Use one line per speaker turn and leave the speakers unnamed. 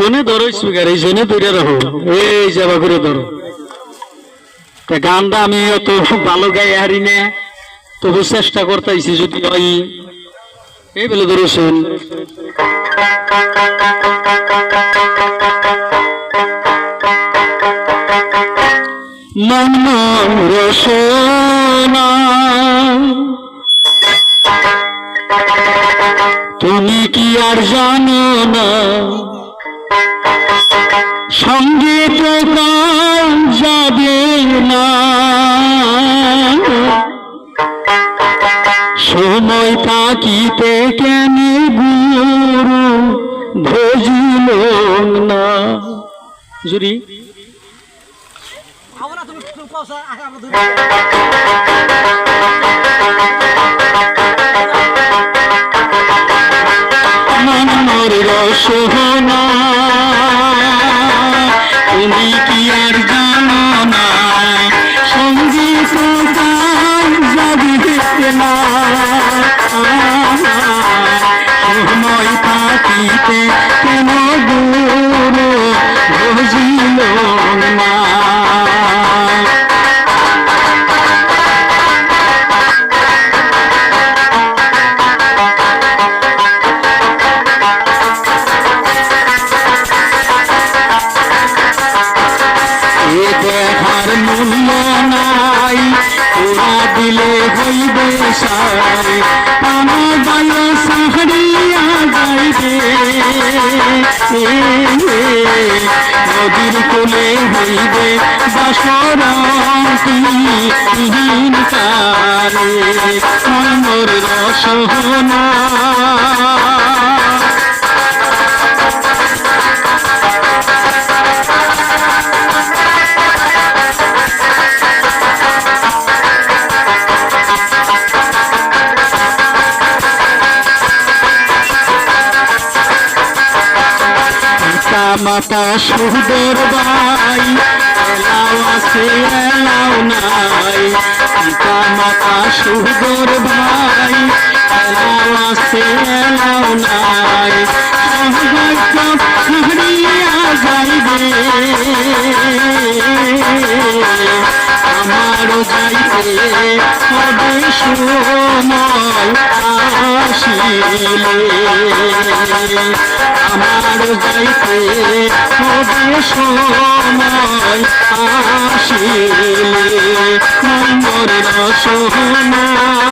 জনে ধরো স্পিকার, এই জনে ধরে রাখো, এই যাবা করে ধরো। তা গানটা আমি অত ভালো গাই হারি না, তবু চেষ্টা করতেছি যদি হয়। এই বলে ধরো শুন। মন মন রসনা তুমি কি আর জানো না, সঙ্গীত গান যাবে না, সময় থাকিতে কেন গুরু ভজিল না। জুরি মনের রসনা তুমি কি আর জানো না, সঙ্গীত গান যাবে না, সময় থাকিতে কেন গুরু ভজিল না। দেখার মূল্য নাই, ওরা দিলে হইবে সাই, আমার গায়ে সাহারিয়া যাইবে, নদীর কোলে হইবে বাসরান্তিহীন কারে, মনোর রসনা মাতা সুদর ভাই, এলাও আছে এলাও নাই, পিতা মাতা সুদর ভাই, এলাও আছে এলাও নাই, সৌভাগ্য হারিয়া যাইবে, আমারও যাইতে হবে সময় আসিলে, আমারও যাইতে হবে সময় আসিলে, মনের রসনা।